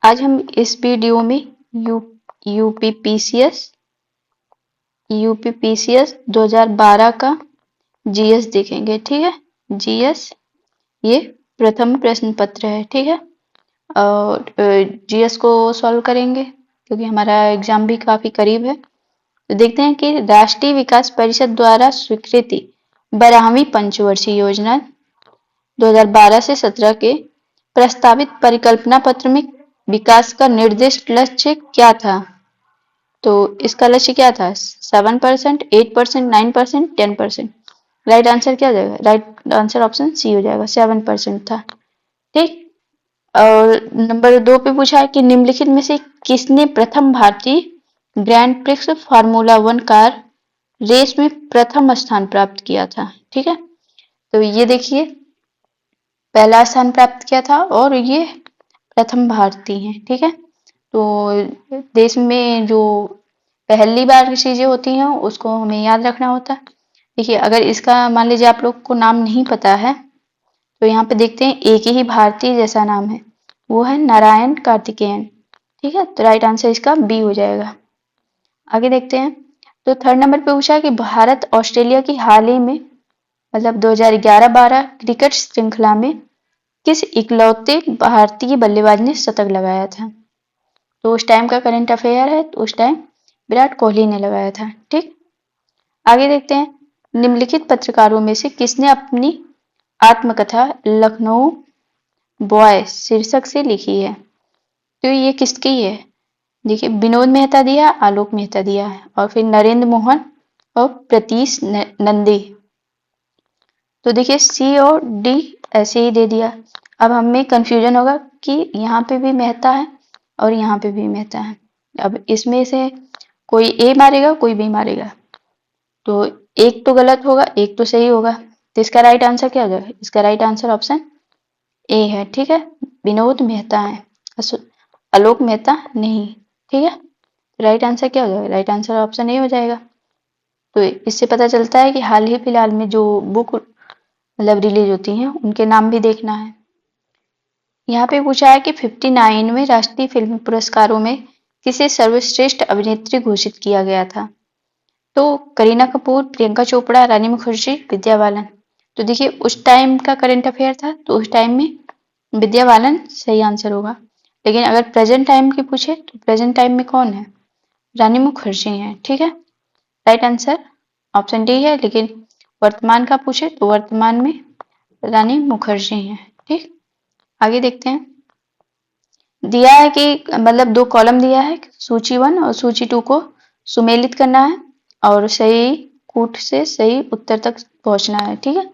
आज हम इस वीडियो में यू यूपीपीसीएस यूपीपीसीएस 2012 का जीएस देखेंगे। ठीक है, जीएस ये प्रथम प्रश्न पत्र है। ठीक है, और जीएस को सॉल्व करेंगे क्योंकि हमारा एग्जाम भी काफी करीब है। तो देखते हैं कि राष्ट्रीय विकास परिषद द्वारा स्वीकृति 12वीं पंचवर्षीय योजना 2012 से 17 के प्रस्तावित परिकल्पना पत्र में विकास का निर्दिष्ट लक्ष्य क्या था। तो इसका लक्ष्य क्या था? 7%, 8%, 9%, 10%। राइट आंसर क्या हो जाएगा? राइट आंसर ऑप्शन सी हो जाएगा, 7% था। ठीक, और नंबर 2 पे पूछा है कि निम्नलिखित में से किसने प्रथम भारतीय grand prix formula 1 car race में प्रथम स्थान प्राप्त किया था। ठीक है, तो ये देखिए पहला स्थान प्राप्त किया था और ये प्रथम भारतीय हैं। ठीक है, तो देश में जो पहली बार की चीजें होती हैं उसको हमें याद रखना होता है। देखिए अगर इसका मान लीजिए आप लोग को नाम नहीं पता है तो यहाँ पे देखते हैं एक ही भारतीय जैसा नाम है, वो है नारायण कार्तिकेयन। ठीक है, तो राइट आंसर इसका बी हो जाएगा। आगे देखते हैं, तो थर्ड नंबर पे पूछा है कि भारत ऑस्ट्रेलिया की हाल ही में मतलब 2011-12 क्रिकेट श्रृंखला में किस इकलौते भारतीय बल्लेबाज ने शतक लगाया था। तो उस टाइम का करंट अफेयर है, तो उस टाइम विराट कोहली ने लगाया था। ठीक, आगे देखते हैं, निम्नलिखित पत्रकारों में से किसने अपनी आत्मकथा लखनऊ बॉय शीर्षक से लिखी है। तो ये किसकी है? देखिए विनोद मेहता दिया, आलोक मेहता दिया है, और फिर नरेंद्र मोहन और प्रतीश नंदी। तो देखिए सी और डी ऐसे ही दे दिया। अब हमें कंफ्यूजन होगा कि यहाँ पे भी मेहता है और यहाँ पे भी मेहता है। अब इसमें से कोई ए मारेगा कोई बी मारेगा, तो एक तो गलत होगा एक तो सही होगा। तो इसका राइट आंसर क्या हो जाएगा? इसका राइट आंसर ऑप्शन ए है। ठीक है, विनोद मेहता है, आलोक मेहता नहीं। ठीक है, राइट आंसर क्या हो जाएगा? राइट आंसर ऑप्शन ए हो जाएगा। तो इससे पता चलता है कि हाल ही फिलहाल में जो बुक मतलब रिलीज होती हैं उनके नाम भी देखना है। यहाँ पे पूछा है कि 59वें राष्ट्रीय फिल्म पुरस्कारों में किसे सर्वश्रेष्ठ अभिनेत्री घोषित किया गया था। तो करीना कपूर, प्रियंका चोपड़ा, रानी मुखर्जी, विद्या बालन। तो देखिए उस टाइम का करंट अफेयर था तो उस टाइम में विद्या बालन सही आंसर होगा। लेकिन अगर प्रेजेंट टाइम की पूछे तो प्रेजेंट टाइम में कौन है? रानी मुखर्जी हैं। ठीक है, राइट आंसर ऑप्शन डी है। लेकिन वर्तमान का पूछे तो वर्तमान में रानी मुखर्जी हैं। ठीक, आगे देखते हैं, दिया है कि मतलब 2 कॉलम दिया है, सूची 1 और सूची 2 को सुमेलित करना है और सही कूट से सही उत्तर तक पहुंचना है। ठीक है,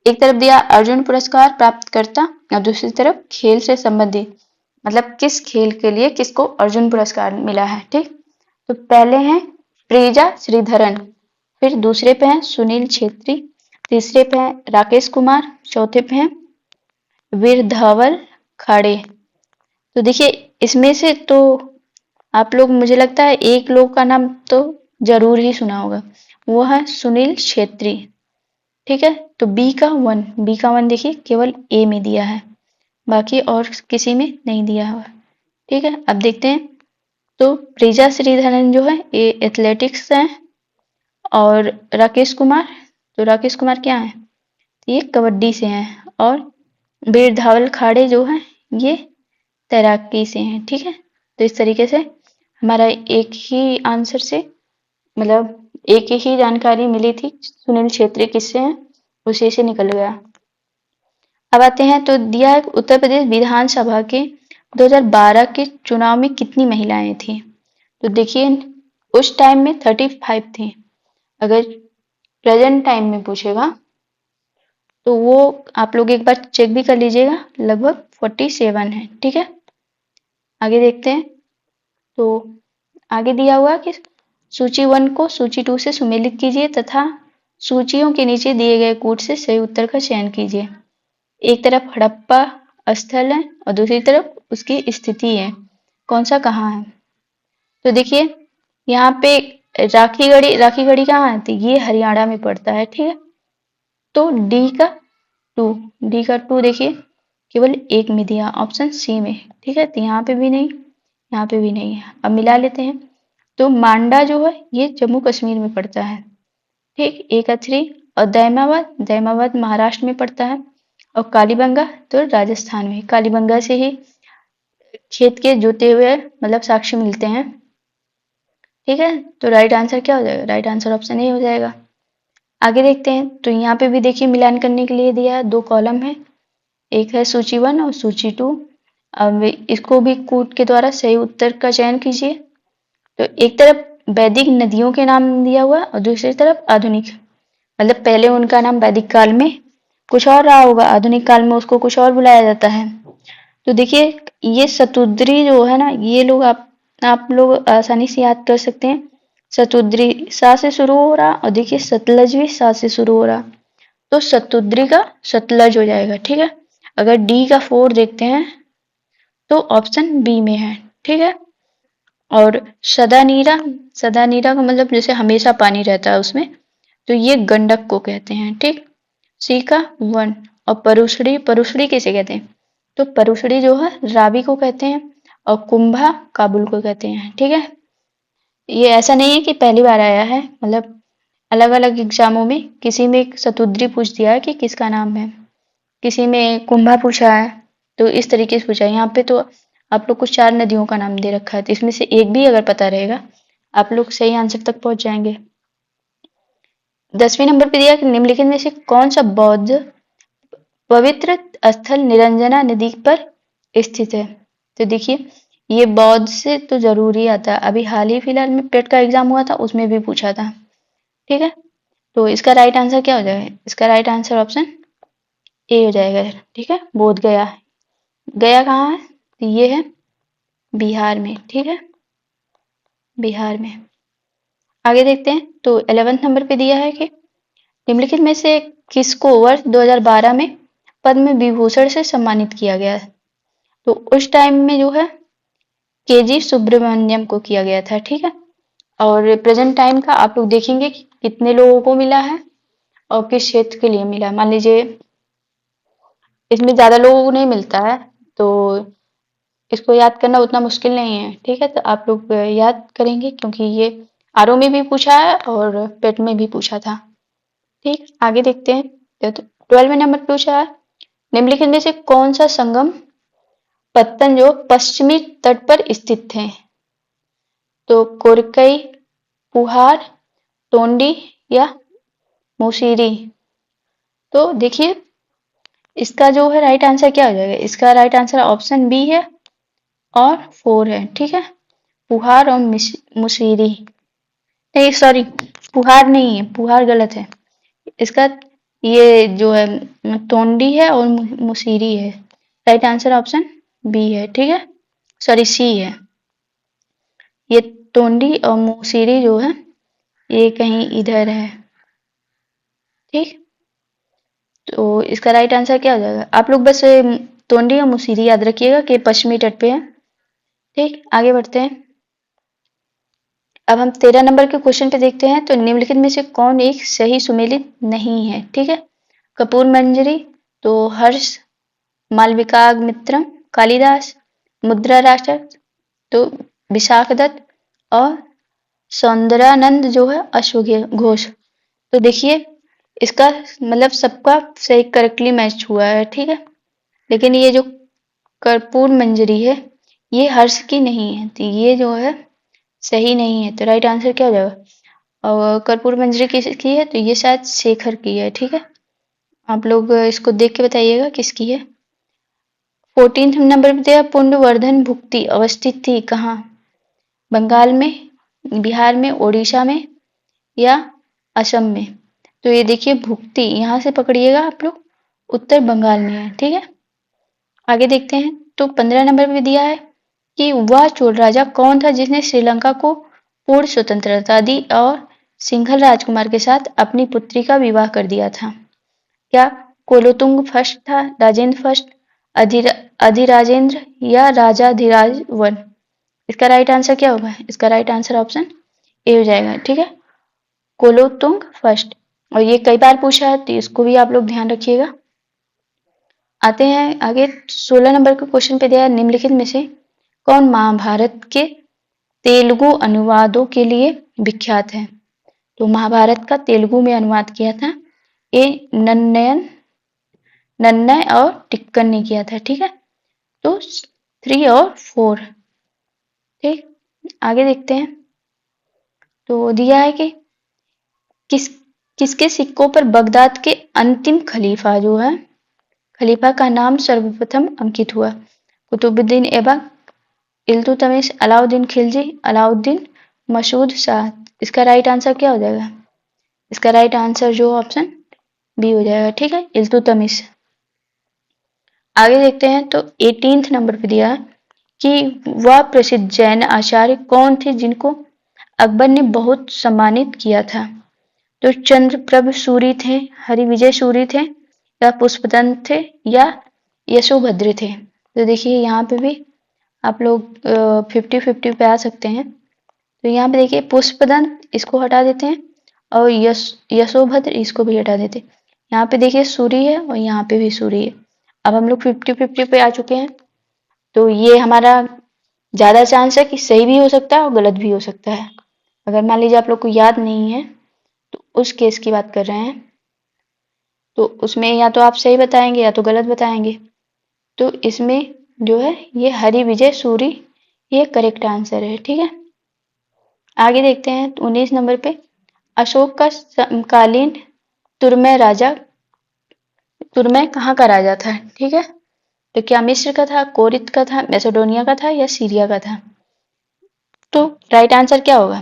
एक तरफ दिया अर्जुन पुरस्कार प्राप्त करता और दूसरी तरफ खेल से संबंधित मतलब किस खेल के लिए किसको अर्जुन पुरस्कार मिला है। ठीक, तो पहले हैं प्रेजा श्रीधरन, फिर दूसरे पे हैं सुनील छेत्री, तीसरे पे हैं राकेश कुमार, चौथे पे हैं वीर धवल खाड़े। तो देखिए इसमें से तो आप लोग मुझे लगता है एक लोग का नाम तो जरूर ही सुना होगा, वो है सुनील छेत्री। ठीक है, तो बी का वन देखिए केवल ए में दिया है, बाकी और किसी में नहीं दिया हुआ। ठीक है, अब देखते हैं, तो प्रेजा श्रीधरन जो है ये एथलेटिक्स है और राकेश कुमार, तो राकेश कुमार क्या है? ये कबड्डी से हैं और वीर धावल खाड़े जो है ये तैराकी से हैं। ठीक है, तो इस तरीके से हमारा एक ही आंसर से मतलब एक ही जानकारी मिली थी, सुनील छेत्री किससे हैं उसी से निकल गया। अब आते हैं, तो दिया है उत्तर प्रदेश विधानसभा के 2012 के चुनाव में कितनी महिलाएं थी। तो देखिए उस टाइम में 35 थी, अगर प्रेजेंट टाइम में पूछेगा तो वो आप लोग एक बार चेक भी कर लीजिएगा, लगभग 47 है। ठीक है, आगे देखते हैं, तो आगे दिया हुआ कि सूची 1 को सूची 2 से सुमेलित कीजिए तथा सूचियों के नीचे दिए गए कूट से सही उत्तर का चयन कीजिए। एक तरफ हड़प्पा स्थल है और दूसरी तरफ उसकी स्थिति है, कौन सा कहाँ है। तो देखिए यहाँ पे राखीगढ़ी कहाँ आती है? ये हरियाणा में पड़ता है। ठीक है, तो डी का 2 देखिए केवल एक में दिया ऑप्शन सी में, ठीक है। तो यहाँ पे भी नहीं, यहाँ पे भी नहीं है। अब मिला लेते हैं। तो मांडा जो है ये जम्मू कश्मीर में पड़ता है, ठीक, ए का 3। और दैमाबाद, दैमाबाद महाराष्ट्र में पड़ता है। और कालीबंगा तो राजस्थान में, कालीबंगा से ही खेत के जोते हुए मतलब साक्ष्य मिलते हैं, ठीक है। तो राइट आंसर क्या हो जाएगा? राइट आंसर ऑप्शन ए हो जाएगा। आगे देखते हैं। तो यहाँ पे भी देखिए मिलान करने के लिए दिया है, 2 कॉलम है, एक है सूची 1 और सूची 2। अब इसको भी कूट के द्वारा सही उत्तर का चयन कीजिए। तो एक तरफ वैदिक नदियों के नाम दिया हुआ और दूसरी तरफ आधुनिक, मतलब पहले उनका नाम वैदिक काल में कुछ और रहा होगा, आधुनिक काल में उसको कुछ और बुलाया जाता है। तो देखिए ये शतुद्री जो है ना, ये लोग आप लोग आसानी से याद कर सकते हैं। शतुद्री सा से शुरू हो रहा और देखिए सतलज भी सा से शुरू हो रहा, तो शतुद्री का सतलज हो जाएगा, ठीक है। अगर डी का 4 देखते हैं तो ऑप्शन बी में है, ठीक है। और सदा नीरा, सदा नीरा का मतलब जैसे हमेशा पानी रहता है उसमें, तो ये गंडक को कहते हैं, ठीक। सी का 1। और परुषड़ी, परुषड़ी किसे कहते हैं? तो परुषड़ी जो है रावी को कहते हैं और कुंभा काबुल को कहते हैं, ठीक है। ये ऐसा नहीं है कि पहली बार आया है, मतलब अलग अलग एग्जामों में किसी में शतुद्री पूछ दिया है कि किसका नाम है, किसी में कुंभा पूछा है, तो इस तरीके से पूछा है। यहाँ पे तो आप लोग को 4 नदियों का नाम दे रखा है, तो इसमें से एक भी अगर पता रहेगा आप लोग सही आंसर तक पहुंच जाएंगे। 10वें नंबर पे दिया कि निम्नलिखित में से कौन सा बौद्ध पवित्र स्थल निरंजना नदी पर स्थित है? तो देखिए ये बौद्ध से तो जरूर ही आता है, अभी हाल ही फिलहाल में टेट का एग्जाम हुआ था उसमें भी पूछा था, ठीक है। तो इसका राइट आंसर क्या हो जाएगा? इसका राइट आंसर ऑप्शन ए हो जाएगा, ठीक है। बोध गया, गया कहाँ है? तो ये है बिहार में, ठीक है, बिहार में। आगे देखते हैं। तो 11वें नंबर पे दिया है कि निम्नलिखित में से किसको वर्ष 2012 में पद्म विभूषण से सम्मानित किया गया है? तो उस टाइम में जो है केजी सुब्रमण्यम को किया गया था, ठीक है। और प्रेजेंट टाइम का आप लोग देखेंगे कि कितने लोगों को मिला है और किस क्षेत्र के लिए मिला है। मान लीजिए इसमें ज्यादा लोगों को नहीं मिलता है, तो इसको याद करना उतना मुश्किल नहीं है, ठीक है। तो आप लोग याद करेंगे क्योंकि ये आरओ में भी पूछा है और पेट में भी पूछा था, ठीक। आगे देखते हैं। तो 12वें नंबर पूछा है निम्नलिखित में से कौन सा संगम पत्तन जो पश्चिमी तट पर स्थित थे? तो कोरकई, पुहार, टोंडी या मुसीरी। तो देखिए इसका जो है राइट आंसर क्या हो जाएगा? इसका राइट आंसर ऑप्शन बी है और 4 है, ठीक है। पुहार और मुसीरी, नहीं सॉरी, पुहार नहीं है, पुहार गलत है। इसका ये जो है तोंडी है और मुसीरी है। राइट आंसर ऑप्शन बी है, ठीक है, सॉरी सी है। ये तोंडी और मुसीरी जो है ये कहीं इधर है, ठीक। तो इसका राइट आंसर क्या हो जाएगा? आप लोग बस तोंडी और मुसीरी याद रखिएगा कि पश्चिमी तट पे है, ठीक। आगे बढ़ते हैं। अब हम 13 नंबर के क्वेश्चन पे देखते हैं। तो निम्नलिखित में से कौन एक सही सुमेलित नहीं है? ठीक है, कपूर मंजरी, तो हर्ष, मालविकाग्निमित्रम, कालिदास, मुद्रा राक्षस, तो विशाखदत्त और सौंदरानंद जो है अश्वघोष। तो देखिए इसका मतलब सबका सही करेक्टली मैच हुआ है, ठीक है। लेकिन ये जो कर्पूर मंजरी है ये हर्ष की नहीं है, तो ये जो है सही नहीं है। तो राइट आंसर क्या हो जाएगा? और कर्पूर मंजरी किसकी है? तो ये शायद शेखर की है, ठीक है। आप लोग इसको देख के बताइएगा किसकी है। 14th नंबर पे दिया पुंडवर्धन भुक्ति अवस्थित थी कहाँ? बंगाल में, बिहार में, उड़ीसा में या असम में? तो ये देखिए भुक्ति यहाँ से पकड़िएगा आप लोग, उत्तर बंगाल में है, ठीक है। आगे देखते हैं। तो 15 नंबर पे दिया है कि वह चोल राजा कौन था जिसने श्रीलंका को पूर्ण स्वतंत्रता दी और सिंघल राजकुमार के साथ अपनी पुत्री का विवाह कर दिया था? क्या कोलोतुंग फर्स्ट था, राजेंद्र फर्स्ट, अधिराजेंद्र या राजाधिराज वन? इसका राइट आंसर क्या होगा? इसका राइट आंसर ऑप्शन ए हो जाएगा, ठीक है, कोलोतुंग फर्स्ट। और ये कई बार पूछा है तो इसको भी आप लोग ध्यान रखिएगा। आते हैं आगे 16 नंबर के क्वेश्चन पे दिया है, निम्नलिखित में से कौन महाभारत के तेलुगु अनुवादों के लिए विख्यात है? तो महाभारत का तेलुगु में अनुवाद किया था ए नन्नय और टिक्कन ने किया था। ठीक है, तो 3 और 4। ठीक, आगे देखते हैं। तो दिया है कि किसके सिक्कों पर बगदाद के अंतिम खलीफा जो है, खलीफा का नाम सर्वप्रथम अंकित हुआ? कुतुबुद्दीन ऐबक, इल्तुतमिश, अलाउद्दीन खिलजी, अलाउद्दीन मसूद शाह। इसका राइट आंसर क्या हो जाएगा? इसका राइट आंसर जो ऑप्शन बी हो जाएगा। ठीक है, इल्तुतमिश। आगे देखते हैं। तो 18th नंबर पे दिया है कि वह प्रसिद्ध जैन आचार्य कौन थे जिनको अकबर ने बहुत सम्मानित किया था? तो चंद्रप्रभ सूरि थे, हरिविजय सूरि थे, या पुष्पदंत थे, या यशोभद्र थे? तो देखिए यहाँ पे भी आप लोग 50-50 पे आ सकते हैं। तो यहाँ पे देखिए पुष्पदंत इसको हटा देते हैं और यशोभद्र इसको भी हटा देते हैं। यहाँ पे देखिए सूरि है और यहाँ पे भी सूरि है। अब हम लोग 50-50 पे आ चुके हैं। तो ये हमारा ज्यादा चांस है कि सही भी हो सकता है और गलत भी हो सकता है। अगर मान लीजिए आप लोग को याद नहीं है तो उस केस की बात कर रहे हैं, तो उसमें या तो आप सही बताएंगे या तो गलत बताएंगे। तो इसमें जो है ये हरिविजय सूरि ये करेक्ट आंसर है। ठीक है, आगे देखते हैं। 19 नंबर पे अशोक का समकालीन तुर्मय राजा, तुर्मय कहाँ का राजा था? ठीक है, तो क्या मिस्र का था, कोरित का था, मैसेडोनिया का था, या सीरिया का था? तो राइट आंसर क्या होगा?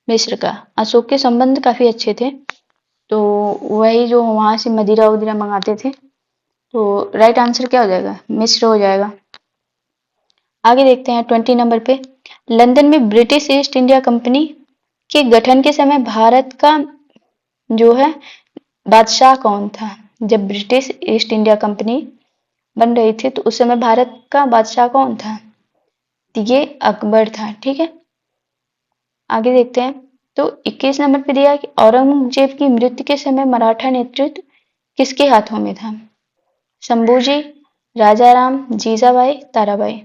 मिस्र का। अशोक के संबंध काफी अच्छे थे, तो वही जो वहां से मदिरा उदिरा मंगाते थे। तो राइट आंसर क्या हो जाएगा? मिस्र हो जाएगा। आगे देखते हैं 20 नंबर पे। लंदन में ब्रिटिश ईस्ट इंडिया कंपनी के गठन के समय भारत का जो है बादशाह कौन था? जब ब्रिटिश ईस्ट इंडिया कंपनी बन रही थी तो उस समय भारत का बादशाह कौन था? तो ये अकबर था। ठीक है, आगे देखते हैं। तो 21 नंबर पे दिया कि औरंगजेब की मृत्यु के समय मराठा नेतृत्व किसके हाथों में था? शंभूजी, राजाराम, जीजाबाई, ताराबाई?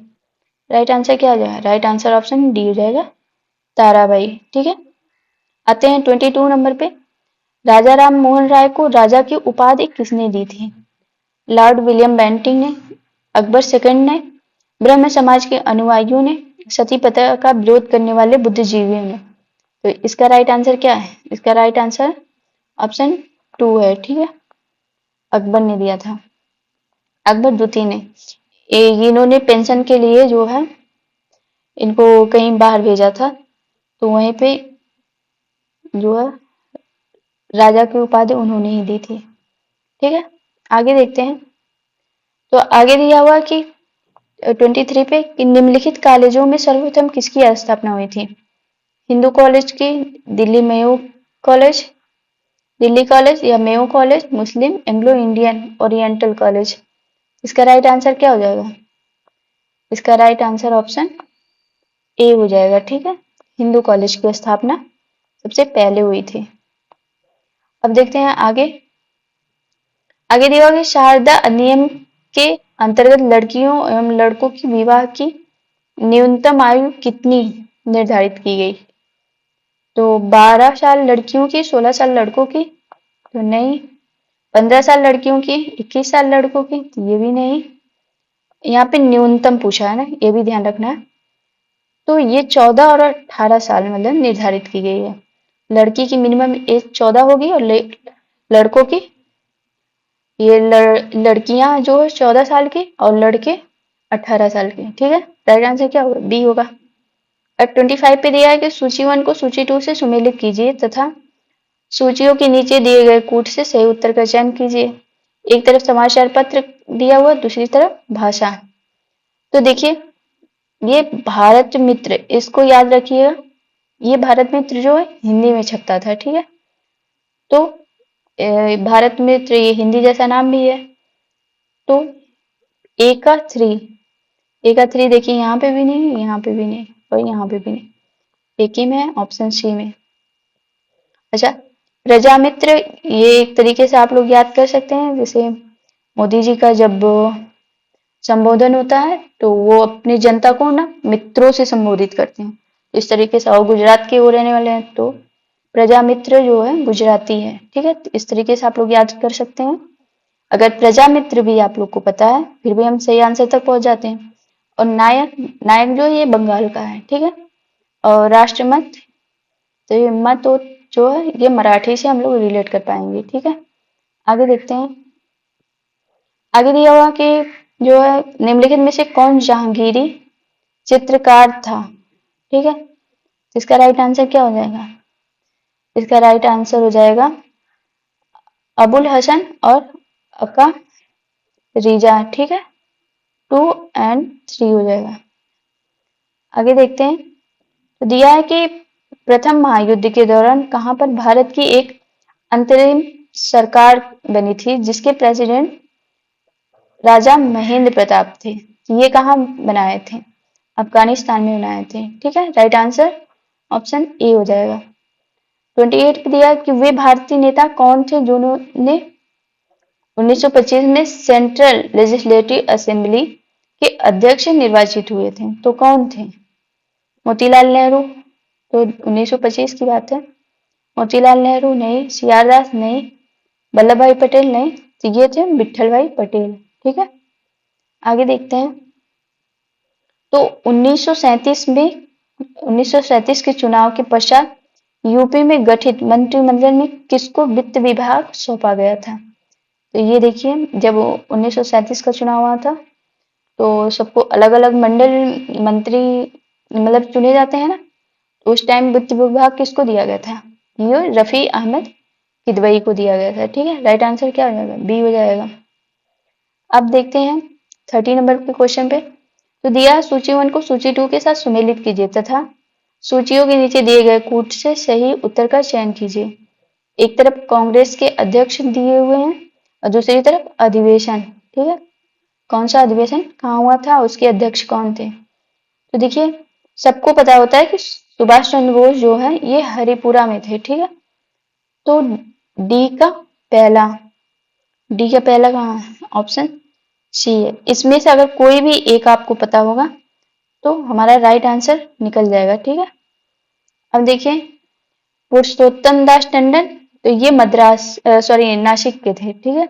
राइट आंसर क्या हो जाएगा? राइट आंसर ऑप्शन डी हो जाएगा, ताराबाई। ठीक है, आते हैं 22 नंबर पे। राजा राम मोहन राय को राजा की उपाधि किसने दी थी? लॉर्ड विलियम बेंटिंग ने, अकबर सेकंड ने, ब्रह्म समाज के अनुयायियों ने, सती प्रथा का विरोध करने वाले बुद्धिजीवियों ने? तो इसका राइट आंसर क्या है? इसका राइट आंसर ऑप्शन 2 है। ठीक है, अकबर ने दिया था, अकबर द्वितीय ने। इन्होंने पेंशन के लिए जो है इनको कहीं बाहर भेजा था, तो वहीं पे जो है राजा की उपाधि उन्होंने ही दी थी। ठीक है, आगे देखते हैं। तो आगे दिया हुआ कि 23 पे कि निम्नलिखित कॉलेजों में सर्वप्रथम किसकी स्थापना हुई थी? हिंदू कॉलेज की, Delhi Mayo college, Delhi college, या मेयो कॉलेज, मुस्लिम एंग्लो इंडियन ओरिएंटल कॉलेज? इसका राइट आंसर क्या हो जाएगा? इसका राइट आंसर ऑप्शन ए हो जाएगा। ठीक है, हिंदू कॉलेज की स्थापना सबसे पहले हुई थी। अब देखते हैं आगे। आगे दिया हुआ शारदा अधिनियम के अंतर्गत लड़कियों एवं लड़कों की विवाह की न्यूनतम आयु कितनी निर्धारित की गई? तो 12 साल लड़कियों की, 16 साल लड़कों की? तो नहीं। 15 साल लड़कियों की, 21 साल लड़कों की? तो ये भी नहीं। यहाँ पे न्यूनतम पूछा है ना, ये भी ध्यान रखना है। तो ये 14 और 18 साल मतलब निर्धारित की गई है। लड़की की मिनिमम एज 14 होगी और लड़कों की, ये लड़कियां जो है 14 साल की और लड़के 18 साल के। ठीक है, राइट आंसर क्या होगा? बी होगा। अब 25 पे दिया है कि सूची 1 को सूची 2 से सुमेलित कीजिए तथा सूचियों के नीचे दिए गए कूट से सही उत्तर का चयन कीजिए। एक तरफ समाचार पत्र दिया हुआ, दूसरी तरफ भाषा। तो देखिए ये भारत मित्र, इसको याद रखिएगा। ये भारत मित्र जो है हिंदी में छपता था। ठीक है, तो भारत मित्र ये हिंदी जैसा नाम भी है। तो ए का 3, ए का 3 देखिए यहाँ पे भी नहीं, यहाँ पे भी नहीं और यहाँ पे भी नहीं, एक ही में है, ऑप्शन सी में। अच्छा, प्रजामित्र ये एक तरीके से आप लोग याद कर सकते हैं, जैसे मोदी जी का जब संबोधन होता है तो वो अपनी जनता को ना मित्रों से संबोधित करते हैं। इस तरीके से, और गुजरात के वो रहने वाले हैं तो प्रजा मित्र जो है गुजराती है, ठीक है। तो इस तरीके से आप लोग याद कर सकते हैं। अगर प्रजा मित्र भी आप लोग को पता है फिर भी हम सही आंसर तक पहुंच जाते हैं। और नायक, नायक जो है ये बंगाल का है, ठीक है। और राष्ट्रमत, तो ये मत जो है ये मराठी से हम लोग रिलेट कर पाएंगे, ठीक है। आगे देखते हैं। आगे दिया हुआ कि जो है निम्नलिखित में से कौन जहांगीरी चित्रकार था, ठीक है। इसका राइट आंसर क्या हो जाएगा? इसका राइट आंसर हो जाएगा अबुल हसन और अका रिजा, ठीक है। 2 और 3 हो जाएगा। आगे देखते हैं। तो दिया है कि प्रथम महायुद्ध के दौरान कहां पर भारत की एक अंतरिम सरकार बनी थी जिसके प्रेसिडेंट राजा महेंद्र प्रताप थे। ये कहाँ बनाए थे? अफगानिस्तान में बनाए थे, ठीक है। राइट आंसर ऑप्शन ए हो जाएगा। 28 पे दिया कि वे भारतीय नेता कौन थे जिन्होंने 1925 में सेंट्रल लेजिस्लेटिव असेंबली के अध्यक्ष निर्वाचित हुए थे। तो कौन थे? मोतीलाल नेहरू, तो 1925 की बात है। मोतीलाल नेहरू नहीं, सीआर दास नहीं, वल्लभ भाई पटेल नहीं, तो ये थे विठल भाई पटेल, ठीक है। आगे देखते हैं। तो 1937 के चुनाव के पश्चात यूपी में गठित मंत्रिमंडल में किसको वित्त विभाग सौंपा गया था? तो ये देखिए, जब 1937 का चुनाव हुआ था तो सबको अलग अलग मंडल मंत्री मतलब चुने जाते हैं ना, तो उस टाइम वित्त विभाग किसको दिया गया था? ये रफी अहमद किदवई को दिया गया था, ठीक है। राइट आंसर क्या हो जाएगा? बी हो जाएगा। अब देखते हैं 30 नंबर के क्वेश्चन पे। तो दिया सूची 1 को सूची 2 के साथ सुमेलित कीजिए तथा सूचियों के नीचे दिए गए कूट से सही उत्तर का चयन कीजिए। एक तरफ कांग्रेस के अध्यक्ष दिए हुए हैं और दूसरी तरफ अधिवेशन, ठीक है। कौन सा अधिवेशन कहाँ हुआ था, उसके अध्यक्ष कौन थे? तो देखिए, सबको पता होता है कि सुभाष चंद्र बोस जो है ये हरिपुरा में थे, ठीक है। तो पहला डी का पहला कहाँ है? ऑप्शन सी है। इसमें से अगर कोई भी एक आपको पता होगा तो हमारा राइट आंसर निकल जाएगा, ठीक है। अब देखिए, पुरुषोत्तम दास टंडन, तो ये नासिक के थे, ठीक है।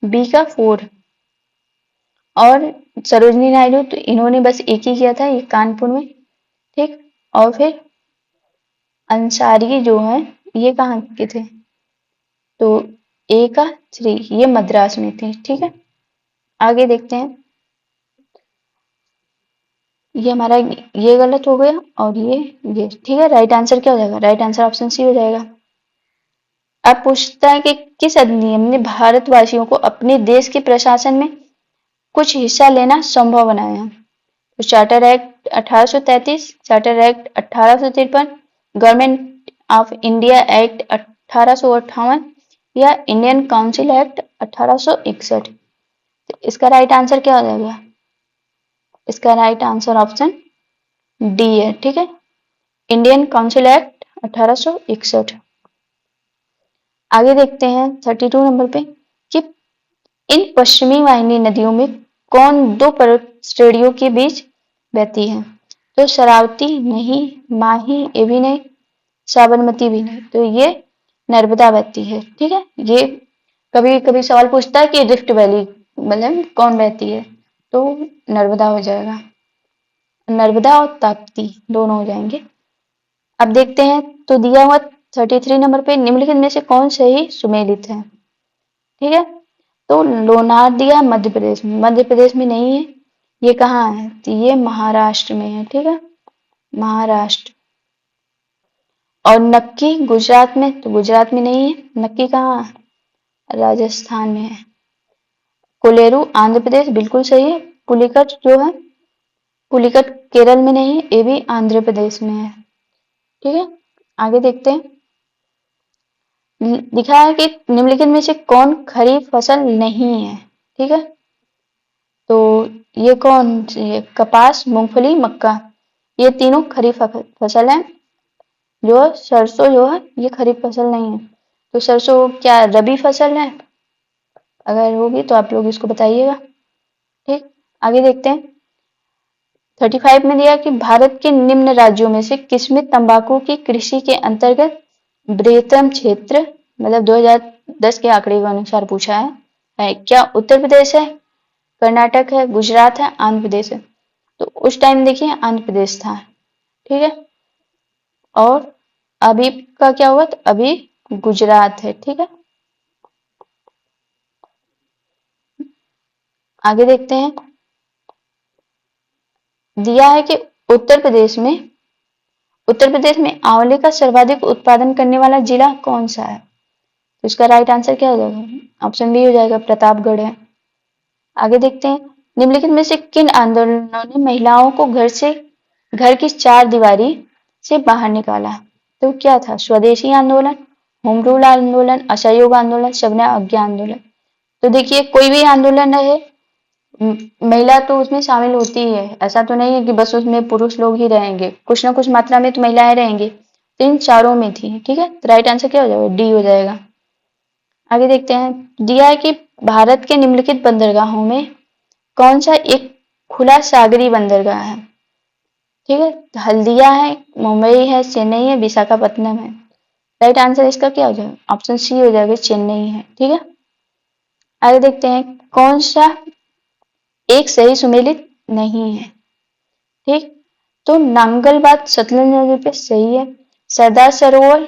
बी का 4। और सरोजनी नायडू, तो इन्होंने बस एक ही किया था, ये कानपुर में, ठीक। और फिर अंसारी जो है ये कहाँ के थे? तो ए का 3, ये मद्रास में थे, ठीक है। आगे देखते हैं। ये हमारा ये गलत हो गया और ये ठीक है। राइट आंसर क्या हो जाएगा? राइट आंसर ऑप्शन सी हो जाएगा। अब पूछता है कि किस अधिनियम ने भारतवासियों को अपने देश के प्रशासन में कुछ हिस्सा लेना संभव बनाया? तो charter act 1833, charter act 1853, government of India act 1858 या इंडियन काउंसिल एक्ट 1861। तो इसका राइट आंसर क्या हो जाएगा? इसका राइट आंसर ऑप्शन डी है, ठीक है। Indian council act 1861। आगे देखते हैं 32 नंबर पे कि इन पश्चिमी वाहिनी नदियों में कौन दो पर्वत श्रेणियों के बीच बहती है? तो शरावती नहीं, माही ये भी नहीं, साबरमती भी नहीं, तो ये नर्मदा बहती है, ठीक है। ये कभी कभी सवाल पूछता है कि रिफ्ट वैली मतलब कौन बहती है, तो नर्मदा हो जाएगा। नर्मदा और ताप्ती दोनों हो जाएंगे। अब देखते हैं। तो दिया हुआ 33 नंबर पे निम्नलिखित में से कौन सही सुमेलित है, ठीक है। तो लोनार दिया मध्य प्रदेश में, मध्य प्रदेश में नहीं है। ये कहाँ है? तो ये महाराष्ट्र में है, ठीक है, महाराष्ट्र। और नक्की गुजरात में, तो गुजरात में नहीं है। नक्की कहाँ है? राजस्थान में है। कोलेरू आंध्र प्रदेश बिल्कुल सही है। पुलिकट जो है, पुलिकट केरल में नहीं है, ये भी आंध्र प्रदेश में है, ठीक है। आगे देखते हैं। लिखा है कि निम्नलिखित में से कौन खरीफ फसल नहीं है, ठीक है। तो ये कौन सी है? कपास, मूंगफली, मक्का, ये तीनों खरीफ फसल है। जो सरसों जो है ये खरीफ फसल नहीं है। तो सरसों क्या रबी फसल है? अगर होगी तो आप लोग इसको बताइएगा। ठीक, आगे देखते हैं। 35 में दिया कि भारत के निम्न राज्यों में से किसमें तंबाकू की कृषि के अंतर्गत बृहत्तम क्षेत्र, मतलब 2010 के आंकड़े के अनुसार पूछा है क्या उत्तर प्रदेश है, कर्नाटक है, गुजरात है, आंध्र प्रदेश है। तो उस टाइम देखिए आंध्र प्रदेश था। ठीक है, और अभी का क्या हुआ, तो अभी गुजरात है। ठीक है, आगे देखते हैं। दिया है कि उत्तर प्रदेश में आंवले का सर्वाधिक उत्पादन करने वाला जिला कौन सा है। तो इसका राइट आंसर क्या हो जाएगा, ऑप्शन बी हो जाएगा, प्रतापगढ़ है। आगे देखते हैं। निम्नलिखित में से किन आंदोलनों ने महिलाओं को घर की चार दीवारी से बाहर निकाला। तो क्या था, स्वदेशी आंदोलन, होम रूल आंदोलन, असहयोग आंदोलन, सविनय अवज्ञा आंदोलन। तो देखिए कोई भी आंदोलन रहे महिला तो उसमें शामिल होती ही है, ऐसा तो नहीं है कि बस उसमें पुरुष लोग ही रहेंगे, कुछ ना कुछ मात्रा में तो महिलाएं रहेंगी। तो इन चारों में थी। ठीक है, तो राइट आंसर क्या हो जाएगा, डी हो जाएगा। आगे देखते हैं। दिया है कि भारत के निम्नलिखित बंदरगाहों में कौन सा एक खुला सागरी बंदरगाह है। ठीक है, तो हल्दिया है, मुंबई है, चेन्नई है, विशाखापत्तनम है। राइट आंसर इसका क्या हो जाएगा, ऑप्शन सी हो जाएगा, चेन्नई है। ठीक है, आगे देखते हैं। कौन सा एक सही सुमेलित नहीं है। ठीक, तो नांगलबाद सतलज नदी पे सही है, सरदार सरोवर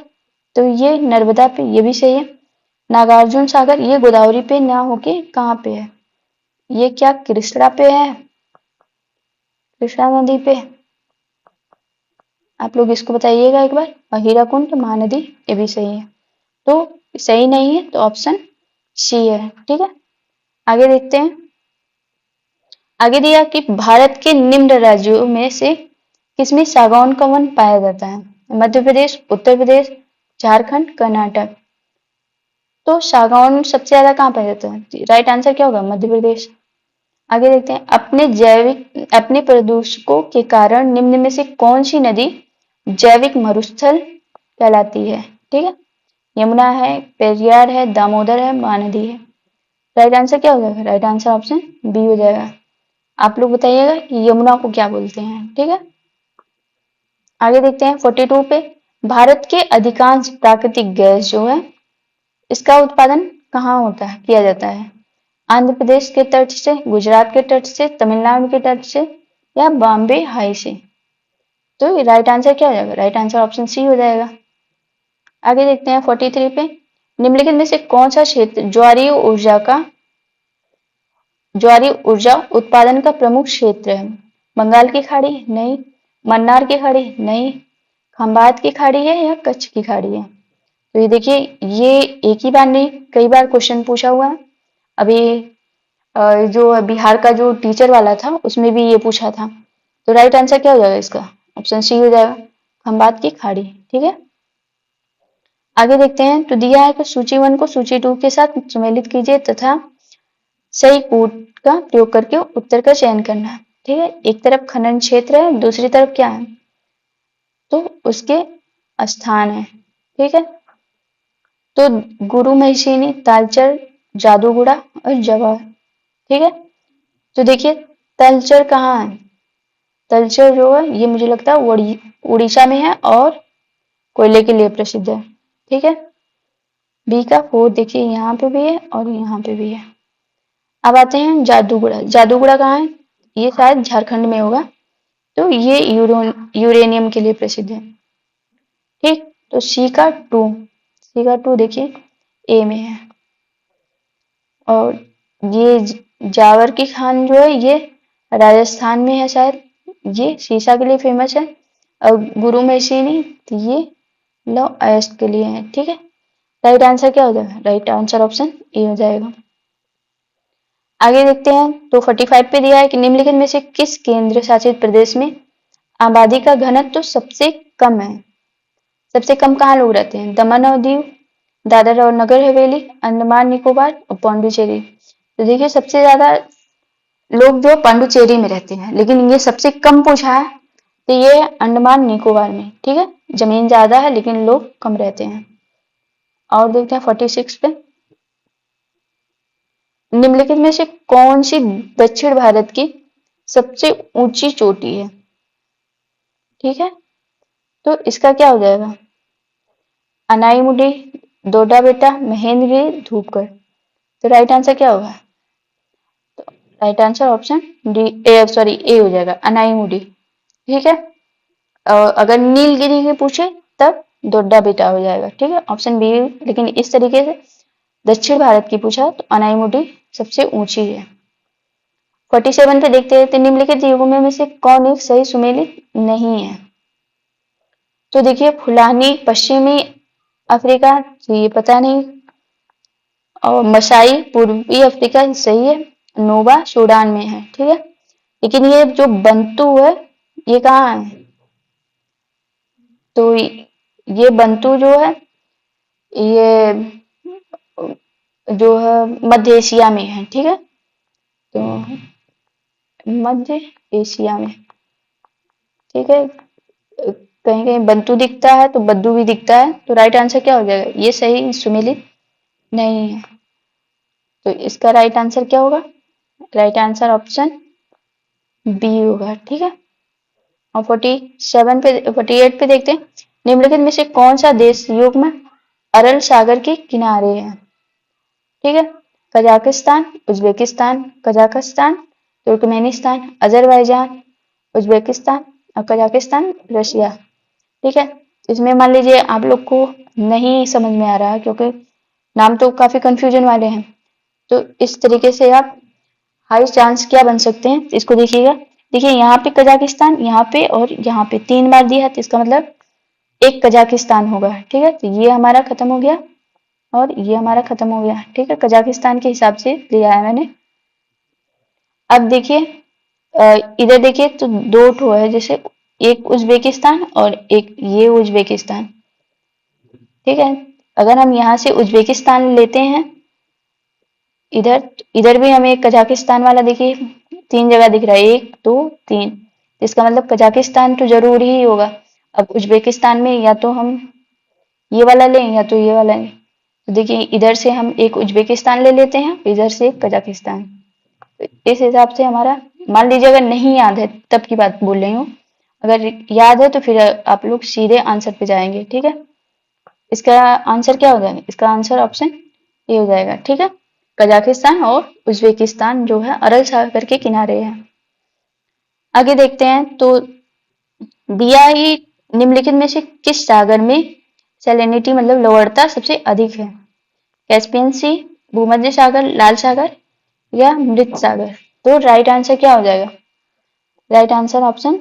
तो ये नर्मदा पे, ये भी सही है, नागार्जुन सागर ये गोदावरी पे ना होके कहाँ पे है, ये क्या कृष्णा पे है, कृष्णा नदी पे। आप लोग इसको बताइएगा एक बार। और हीराकुंड महानदी ये भी सही है, तो सही नहीं है तो ऑप्शन सी है। ठीक है, आगे देखते हैं। आगे दिया कि भारत के निम्न राज्यों में से किसमें सागौन का वन पाया जाता है। मध्य प्रदेश, उत्तर प्रदेश, झारखंड, कर्नाटक। तो सागौन सबसे ज्यादा कहाँ पाया जाता है, राइट आंसर क्या होगा, मध्य प्रदेश। आगे देखते हैं। अपने प्रदूषकों के कारण निम्न में से कौन सी नदी जैविक मरुस्थल कहलाती है। ठीक है, यमुना है, पेरियार है, दामोदर है, महानदी है। राइट आंसर क्या हो जाएगा, राइट आंसर ऑप्शन बी हो जाएगा। आप लोग बताइएगा कि यमुना को क्या बोलते हैं। ठीक है, आगे देखते हैं। 42 पे, भारत के अधिकांश प्राकृतिक गैस जो है इसका उत्पादन कहाँ होता है, किया जाता है। आंध्र प्रदेश के तट से, गुजरात के तट से, तमिलनाडु के तट से, या बॉम्बे हाई से। तो राइट आंसर क्या हो जाएगा, राइट आंसर ऑप्शन सी हो जाएगा। आगे देखते हैं 43 पे, निम्नलिखित में से कौन सा क्षेत्र ज्वारीय ऊर्जा उत्पादन का प्रमुख क्षेत्र है। बंगाल की खाड़ी नहीं, मन्नार की खाड़ी नहीं, खंबात की खाड़ी है, या कच्छ की खाड़ी है। तो ये देखिए, ये एक ही बार नहीं कई बार क्वेश्चन पूछा हुआ है। अभी जो बिहार का जो टीचर वाला था उसमें भी ये पूछा था। तो राइट आंसर क्या हो जाएगा इसका, ऑप्शन सी हो जाएगा, खंबात की खाड़ी। ठीक है, आगे देखते हैं। तो दिया है कि सूची 1 को सूची 2 के साथ सम्मिलित कीजिए तथा सही कूट का प्रयोग करके उत्तर का चयन करना है। ठीक है, एक तरफ खनन क्षेत्र है, दूसरी तरफ क्या है, तो उसके स्थान है। ठीक है, तो गुरु महिषिनी, तालचर, जादूगुड़ा और जवाहर। ठीक है, तो देखिए तलचर कहाँ है, तलचर जो है ये मुझे लगता है उड़ीसा में है और कोयले के लिए प्रसिद्ध है। ठीक है, बी का 4 देखिए यहाँ पे भी है और यहाँ पे भी है। अब आते हैं जादूगुड़ा। जादूगुड़ा कहाँ है, ये शायद झारखंड में होगा। तो ये यूरेनियम के लिए प्रसिद्ध है। ठीक, तो सी का 2 देखिए ए में है। और ये जावर की खान जो है ये राजस्थान में है शायद, ये शीशा के लिए फेमस है। और गुरु मेसिनी तो ये लौह अयस्क के लिए है। ठीक है, राइट आंसर क्या हो जाएगा, राइट आंसर ऑप्शन ए हो जाएगा। आगे देखते हैं। तो 45 पे दिया है कि निम्नलिखित में से किस केंद्र शासित प्रदेश में आबादी का घनत्व तो सबसे कम है। सबसे कम कहाँ लोग रहते हैं, दमन और दीव, दादर और नगर हवेली, अंडमान निकोबार और पौंडुचेरी। तो देखिए सबसे ज्यादा लोग जो पांडुचेरी में रहते हैं, लेकिन ये सबसे कम पूछा है तो ये अंडमान निकोबार में। ठीक है, जमीन ज्यादा है लेकिन लोग कम रहते हैं। और देखते हैं 46 पे। निम्नलिखित में से कौन सी दक्षिण भारत की सबसे ऊंची चोटी है? ठीक है, तो इसका क्या हो जाएगा? अनाईमुडी, डोडा बेटा, महेंद्रगिरी, धूपगढ़। तो राइट आंसर क्या होगा? Right answer option D, sorry A हो जाएगा, अनाईमुडी। ठीक है, अगर नीलगिरी की पूछे तब डोडा बेटा हो जाएगा। ठीक है, ऑप्शन बी। लेकिन इस तरीके से दक्षिण भारत की पूछा तो अनाईमुडी सबसे ऊंची है। 47 पे देखते हैं, तो निम्नलिखित युग्मों में से कौन एक सही सुमेलित नहीं है? तो देखिए, फुलानी पश्चिमी अफ्रीका, तो ये पता नहीं। और मसाई पूर्वी अफ्रीका सही है। नोबा सूडान में है। ठीक है, लेकिन ये जो बंतु है ये कहाँ है? तो ये बंतु जो है ये जो है मध्य एशिया में है। ठीक है, तो मध्य एशिया में। ठीक है, कहीं कहीं बंतु दिखता है तो बद्दू भी दिखता है। तो राइट आंसर क्या हो जाएगा? ये सही सुमेलित नहीं है। तो इसका राइट आंसर क्या होगा? राइट आंसर ऑप्शन बी होगा। ठीक है, और 48 पे देखते हैं, निम्नलिखित में से कौन सा देश युग्म अरल सागर के किनारे है? ठीक है, Kazakhstan, Uzbekistan, Kazakhstan, Turkmenistan, Azerbaijan, Uzbekistan और कजाकिस्तान, रशिया। ठीक है, इसमें मान लीजिए आप लोग को नहीं समझ में आ रहा है क्योंकि नाम तो काफी कंफ्यूजन वाले हैं। तो इस तरीके से आप हाई चांस क्या बन सकते हैं इसको देखिएगा। देखिए, यहाँ पे कजाकिस्तान, यहाँ पे और यहाँ पे 3 बार दिया है, तो इसका मतलब एक कजाकिस्तान होगा। ठीक है, तो ये हमारा खत्म हो गया और ये हमारा खत्म हो गया। ठीक है, कजाकिस्तान के हिसाब से लिया है मैंने। अब देखिए, इधर देखिए तो 2 ठो है, जैसे एक उज्बेकिस्तान और एक ये उज्बेकिस्तान। ठीक है, अगर हम यहाँ से उज्बेकिस्तान लेते हैं, इधर इधर भी हमें कजाकिस्तान वाला देखिए 3 जगह दिख रहा है, 1 2 3। इसका मतलब कजाकिस्तान तो जरूर ही होगा। अब उज्बेकिस्तान में या तो हम ये वाला लें या तो ये वाला लें। तो देखिए, इधर से हम एक उज्बेकिस्तान ले लेते हैं, इधर से एक कजाकिस्तान। तो इस हिसाब से हमारा, मान लीजिए अगर नहीं याद है तब की बात बोल रही हूँ, अगर याद है तो फिर आप लोग सीधे आंसर पे जाएंगे। ठीक है, इसका आंसर क्या हो जाएगा? इसका आंसर ऑप्शन ए हो जाएगा। ठीक है, कजाकिस्तान और उज्बेकिस्तान जो है अरल सागर के किनारे है। आगे देखते हैं, तो दिया ही निम्नलिखित में से किस सागर में सैलिनिटी मतलब लवणता सबसे अधिक है? कैस्पियन सी, भूमध्य सागर, लाल सागर या मृत सागर। तो राइट आंसर क्या हो जाएगा? राइट आंसर ऑप्शन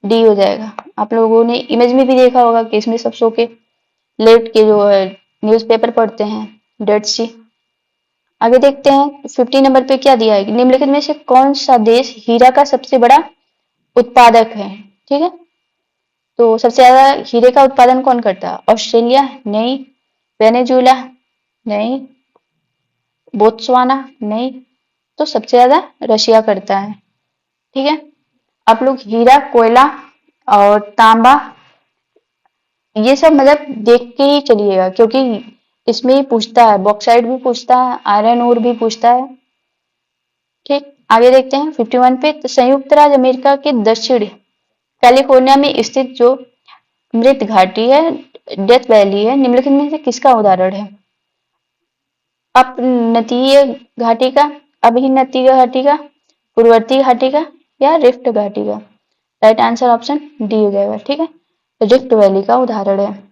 डी हो जाएगा। आप लोगों ने इमेज में भी देखा होगा कि इसमें सब सो के लेट के जो है न्यूज़पेपर पढ़ते हैं, डेड सी। आगे देखते हैं, 50 नंबर पे क्या दिया है? निम्नलिखित में से कौन सा देश हीरा का सबसे बड़ा उत्पादक है? ठीक है, तो सबसे ज्यादा हीरे का उत्पादन कौन करता है? ऑस्ट्रेलिया नहीं, वेनेजुएला नहीं, बोत्सवाना नहीं, तो सबसे ज्यादा रशिया करता है। ठीक है, आप लोग हीरा, कोयला और तांबा ये सब मतलब देख के ही चलिएगा, क्योंकि इसमें ही पूछता है, बॉक्साइट भी पूछता है, आयरन ओर भी पूछता है। ठीक, आगे देखते हैं 51 पे, तो संयुक्त राज्य अमेरिका के दक्षिण कैलिफोर्निया में स्थित जो मृत घाटी है, डेथ वैली है, निम्नलिखित में से किसका उदाहरण है? अपनतीय घाटी का, अभिनतीय घाटी का, पूर्ववर्ती घाटी का या रिफ्ट घाटी का। राइट आंसर ऑप्शन डी हो जाएगा। ठीक है, तो रिफ्ट वैली का उदाहरण है।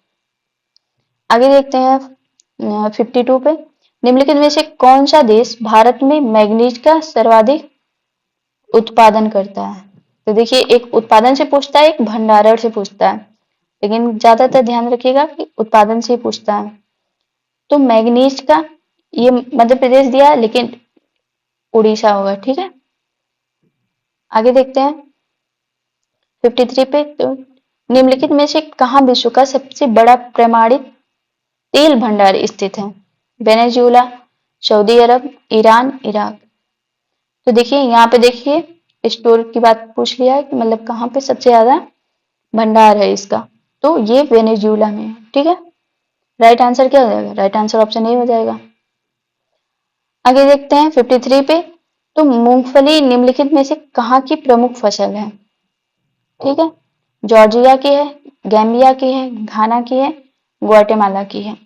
आगे देखते हैं 52 पे, निम्नलिखित में से कौन सा देश भारत में मैग्नीज का सर्वाधिक उत्पादन करता है? तो देखिए, एक उत्पादन से पूछता है, एक भंडारण से पूछता है, लेकिन ज्यादातर ध्यान रखिएगा कि उत्पादन से पूछता है। तो मैग्नीज का ये मध्य प्रदेश दिया है, लेकिन उड़ीसा होगा। ठीक है, आगे देखते हैं 53 पे, तो निम्नलिखित में से कहाँ विश्व का सबसे बड़ा प्रमाणित तेल भंडार स्थित है? वेनेजुएला, सऊदी अरब, ईरान, इराक। तो देखिए, यहाँ पे देखिए स्टोर की बात पूछ लिया है कि मतलब कहाँ पे सबसे ज्यादा भंडार है इसका, तो ये वेनेजुएला में है। ठीक है, राइट आंसर क्या हो जाएगा? राइट आंसर ऑप्शन ए हो जाएगा। आगे देखते हैं 53 पे। तो मूंगफली निम्नलिखित में से कहाँ की प्रमुख फसल है? ठीक है, जॉर्जिया की है, गैम्बिया की है, घाना की है, ग्वाटेमाला की है।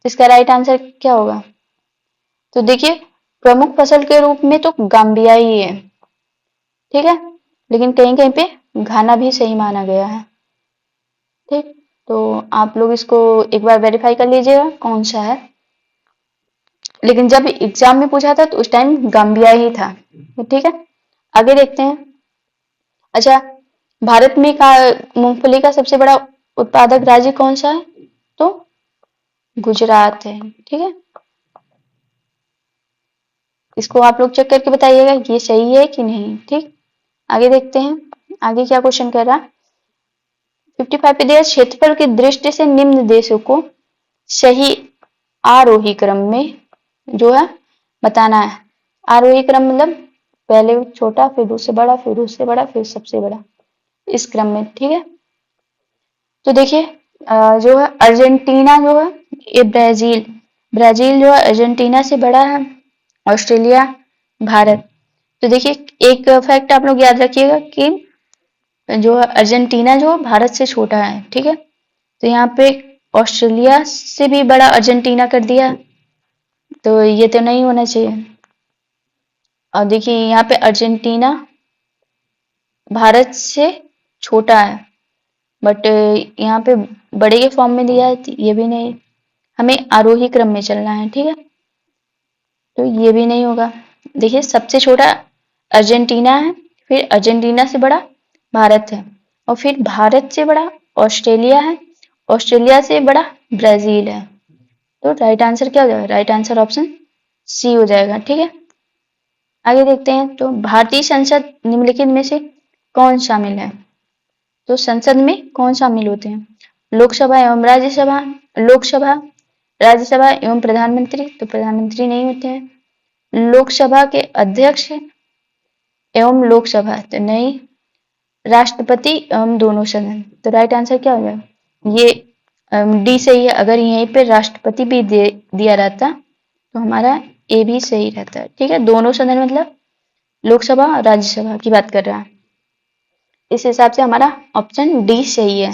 इसका राइट आंसर क्या होगा? तो देखिए, प्रमुख फसल के रूप में तो गाम्बिया ही है, ठीक है, लेकिन कहीं कहीं पे घाना भी सही माना गया है। ठीक, तो आप लोग इसको एक बार वेरीफाई कर लीजिएगा कौन सा है। लेकिन जब एग्जाम में पूछा था तो उस टाइम गाम्बिया ही था। ठीक है, आगे देखते हैं। अच्छा, भारत में का मूंगफली का सबसे बड़ा उत्पादक राज्य कौन सा है? तो गुजरात है। ठीक है, इसको आप लोग चेक करके बताइएगा ये सही है कि नहीं। ठीक, आगे देखते हैं, आगे क्या क्वेश्चन कर रहा है। 55 पे दिया, क्षेत्रफल की दृष्टि से निम्न देशों को सही आरोही क्रम में जो है बताना है। आरोही क्रम मतलब पहले छोटा, फिर उससे बड़ा, फिर उससे बड़ा, फिर सबसे बड़ा, इस क्रम में। ठीक है, तो देखिए जो है अर्जेंटीना जो है ये ब्राजील, ब्राजील जो है अर्जेंटीना से बड़ा है, ऑस्ट्रेलिया, भारत। तो देखिए, एक फैक्ट आप लोग याद रखिएगा कि जो है अर्जेंटीना जो भारत से छोटा है। ठीक है, तो यहाँ पे ऑस्ट्रेलिया से भी बड़ा अर्जेंटीना कर दिया, तो ये तो नहीं होना चाहिए। और देखिए यहाँ पे अर्जेंटीना भारत से छोटा है, बट यहाँ पे बड़े के फॉर्म में दिया है, ये भी नहीं। हमें आरोही क्रम में चलना है। ठीक है, तो ये भी नहीं होगा। देखिए, सबसे छोटा अर्जेंटीना है, फिर अर्जेंटीना से बड़ा भारत है, और फिर भारत से बड़ा ऑस्ट्रेलिया है, ऑस्ट्रेलिया से बड़ा ब्राजील है। तो राइट आंसर क्या हो जाएगा? राइट आंसर ऑप्शन सी हो जाएगा। ठीक है, आगे देखते हैं। तो भारतीय संसद निम्नलिखित में से कौन शामिल है? तो संसद में कौन शामिल होते हैं? लोकसभा एवं राज्यसभा, लोकसभा, राज्यसभा एवं प्रधानमंत्री। तो प्रधानमंत्री नहीं होते हैं। लोकसभा के अध्यक्ष एवं लोकसभा तो नहीं। राष्ट्रपति एवं दोनों सदन। तो राइट आंसर क्या हो जाएगा? ये डी सही है। अगर यहीं पे राष्ट्रपति भी दिया रहता तो हमारा ए भी सही रहता है। ठीक है, दोनों सदन मतलब लोकसभा और राज्यसभा की बात कर रहा है। इस हिसाब से हमारा ऑप्शन डी सही है।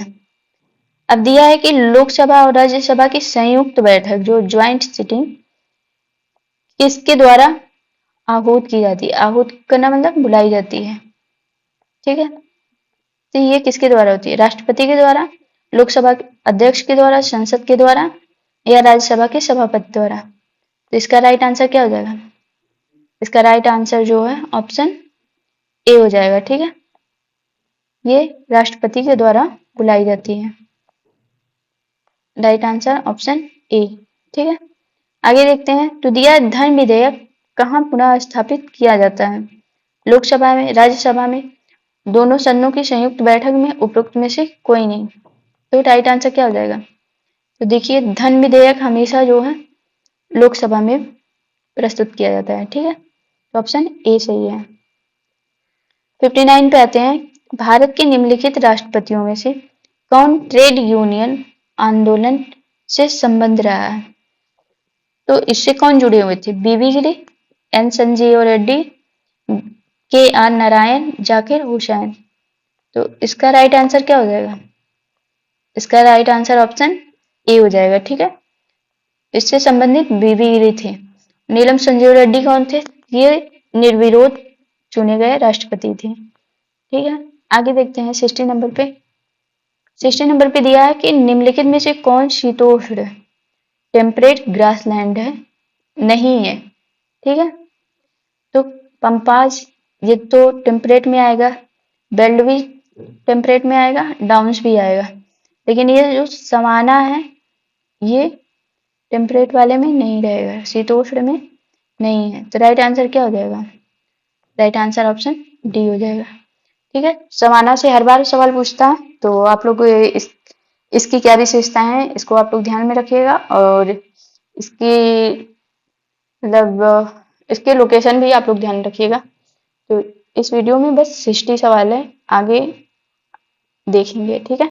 अब दिया है कि लोकसभा और राज्यसभा की संयुक्त बैठक जो ज्वाइंट सिटिंग किसके द्वारा आहूत की जाती है? आहूत करना मतलब बुलाई जाती है। ठीक है, तो ये किसके द्वारा होती है? राष्ट्रपति के द्वारा, लोकसभा के अध्यक्ष के द्वारा, संसद के द्वारा, या राज्यसभा के सभापति द्वारा। तो इसका राइट आंसर क्या हो जाएगा? इसका राइट आंसर जो है ऑप्शन ए हो जाएगा। ठीक है, ये राष्ट्रपति के द्वारा बुलाई जाती है। Right answer option A. ठीक है, आगे देखते हैं। तो दिया धन विधेयक कहाँ पुनः स्थापित किया जाता है? लोकसभा में, राज्यसभा में, दोनों सदनों की संयुक्त बैठक में, उपरोक्त में से कोई नहीं। तो राइट आंसर क्या हो जाएगा? तो देखिए, धन विधेयक हमेशा जो है लोकसभा में प्रस्तुत किया जाता है। ठीक है, तो ऑप्शन ए सही है। 59 पे आते हैं। भारत के निम्नलिखित राष्ट्रपतियों में से कौन ट्रेड यूनियन आंदोलन से संबंध रहा है? तो इससे कौन जुड़े हुए थे? बीबी गिरी, एन संजीव रेड्डी, के आर नारायण, जाकिर हुसैन। तो इसका राइट आंसर क्या हो जाएगा? इसका राइट आंसर ऑप्शन ए हो जाएगा। ठीक है, इससे संबंधित बीबी गिरी थे। नीलम संजीव रेड्डी कौन थे? ये निर्विरोध चुने गए राष्ट्रपति थे। ठीक है, आगे देखते हैं 60 नंबर पे। 60 नंबर पे दिया है कि निम्नलिखित में से कौन शीतोष्ण टेम्परेट ग्रासलैंड है? नहीं है। ठीक है, तो पंपाज ये तो टेम्परेट में आएगा, बेल्ट भी टेम्परेट में आएगा, डाउन्स भी आएगा, लेकिन ये जो सवाना है ये टेम्परेट वाले में नहीं रहेगा, शीतोष्ण में नहीं है। तो राइट आंसर क्या हो जाएगा? राइट आंसर ऑप्शन डी हो जाएगा। ठीक है, सवाना से हर बार सवाल पूछता है, तो आप लोग इसकी क्या विशेषताएं हैं इसको आप लोग ध्यान में रखिएगा, और इसकी मतलब इसके लोकेशन भी आप लोग ध्यान रखिएगा। तो इस वीडियो में बस 60 सवाल है, आगे देखेंगे। ठीक है।